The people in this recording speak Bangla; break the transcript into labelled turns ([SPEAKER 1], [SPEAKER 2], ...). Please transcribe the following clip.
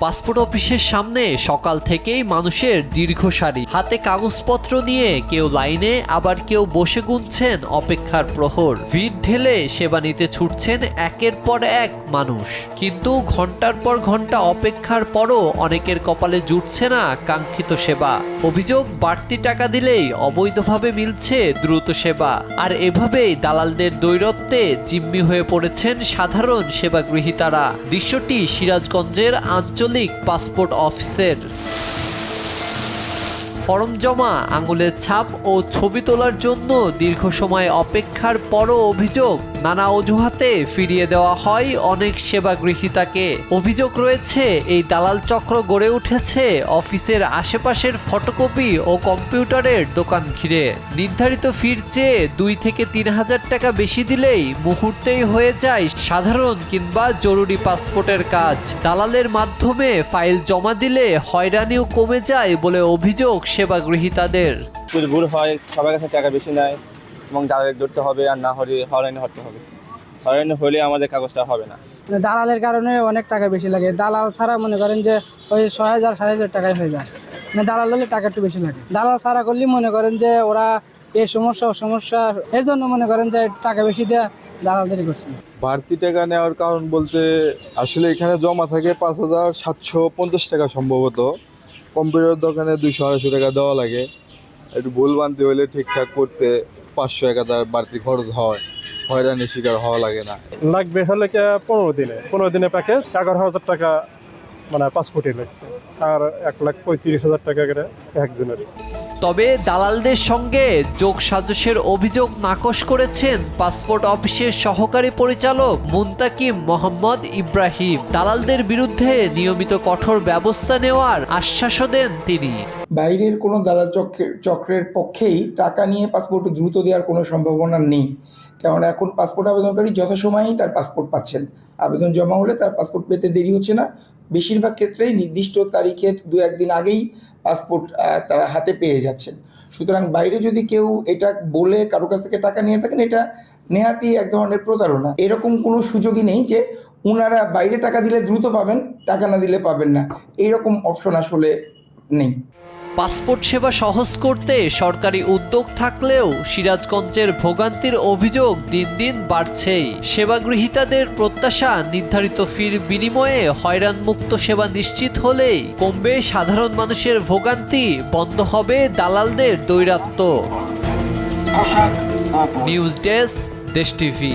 [SPEAKER 1] পাসপোর্ট অফিসের সামনে সকাল থেকেই মানুষের দীর্ঘ সারি, হাতে কাগজপত্র নিয়ে কেউ লাইনে, আবার কেউ বসে গুনছেন অপেক্ষার প্রহর। ভিড় ঢেলে সেবা নিতে ছুটছেন একের পর এক মানুষ, কিন্তু ঘন্টার পর ঘন্টা অপেক্ষার পরও অনেকের কপালে জুটছে না কাঙ্ক্ষিত সেবা। অভিযোগ, বাড়তি টাকা দিলেই অবৈধভাবে মিলছে দ্রুত সেবা। আর এভাবেই দালালদের দৈরত্বে জিম্মি হয়ে পড়েছেন সাধারণ সেবাগ্রহীতারা। দৃশ্যটি সিরাজগঞ্জের আঞ্চলিক পাসপোর্ট অফিসের। ফরম জমা, আঙুলের ছাপ ও ছবি তোলার জন্য দীর্ঘ সময় অপেক্ষার পরও অভিযোগ, নানা অজুহাতে ফিরিয়ে দেওয়া হয় অনেক সেবাগ্রহীতাকে। অভিযোগ রয়েছে, এই দালাল চক্র গড়ে উঠেছে অফিসের আশেপাশের ফটোকপি ও কম্পিউটারের দোকান ঘিরে। নির্ধারিত ফির চেয়ে 2 থেকে 3 হাজার টাকা বেশি দিলেই মুহূর্তেই হয়ে যায় সাধারণ কিংবা জরুরি পাসপোর্টের কাজ। দালালের মাধ্যমে ফাইল জমা দিলে হয়রানিও কমে যায় বলে অভিযোগ সেবাগ্রহীতাদের।
[SPEAKER 2] যদি ভুল হয় সবার কাছে টাকা বেশি নেয় এবং দালালের ধরতে হবে, আর না হলে হয়রানি হতে হবে। হয়রানি হলে আমাদের কাগজটা হবে না।
[SPEAKER 3] দালালের কারণে অনেক টাকা বেশি লাগে। দালাল ছাড়া মনে করেন যে ওই 6,000 7,000 টাকায় হয়ে যায়। দালাল হলে টাকা একটু বেশি লাগে। দালাল ছাড়া করলে মনে করেন যে ওরা এই সমস্যা এর জন্য মনে করেন যে টাকা বেশি দেওয়া দালালদেরই করছে।
[SPEAKER 4] বাড়তি টাকা নেওয়ার কারণ বলতে আসলে এখানে জমা থাকে 5,750 টাকা সম্ভবত। কম্পিউটার দোকানে 200-250 টাকা দেওয়া লাগে। একটু ভুল বানতে হলে ঠিকঠাক করতে 500-1000 বাড়তি খরচ হয়। হয়রানির শিকার হওয়া লাগে না।
[SPEAKER 5] লাগবে হলে 15 দিনে প্যাকেজ 11,000 টাকা মানে পাসপোর্টে লাগছে, আর 1,35,000 টাকা করে একদিনের।
[SPEAKER 1] তবে দালালদের সঙ্গে যোগসাজশের অভিযোগ নাকচ করেছেন পাসপোর্ট অফিসের সহকারী পরিচালক মুন্তাকিম মোহাম্মদ ইব্রাহিম। দালালদের বিরুদ্ধে নিয়মিত কঠোর ব্যবস্থা নেওয়ার আশ্বাসও দেন তিনি।
[SPEAKER 6] বাইরের কোনো দালাল চক্রের পক্ষেই টাকা নিয়ে পাসপোর্ট দ্রুত দেওয়ার কোনো সম্ভাবনা নেই, কারণ এখন পাসপোর্ট আবেদনকারী যথাসময়েই তার পাসপোর্ট পাচ্ছেন। আবেদন জমা হলে তার পাসপোর্ট পেতে দেরি হচ্ছে না। বেশিরভাগ ক্ষেত্রেই নির্দিষ্ট তারিখের 2-1 দিন আগেই পাসপোর্ট তারা হাতে পেয়ে যাচ্ছেন। সুতরাং বাইরে যদি কেউ এটা বলে কারো কাছ থেকে টাকা নিয়ে থাকেন, এটা নেহাতই এক ধরনের প্রতারণা। এরকম কোনো সুযোগই নেই যে ওনারা বাইরে টাকা দিলে দ্রুত পাবেন, টাকা না দিলে পাবেন না, এইরকম অপশন আসলে নেই।
[SPEAKER 1] পাসপোর্ট সেবা সহজ করতে সরকারি উদ্যোগ থাকলেও সিরাজগঞ্জের ভোগান্তির অভিযোগ দিন দিন বাড়ছেই। সেবাগ্রহীতাদের প্রত্যাশা, নির্ধারিত ফির বিনিময়ে হয়রানমুক্ত সেবা নিশ্চিত হলেই কমবে সাধারণ মানুষের ভোগান্তি, বন্ধ হবে দালালদের দৈরাত্ম্য। নিউজ ডেস্ক, দেশ টিভি।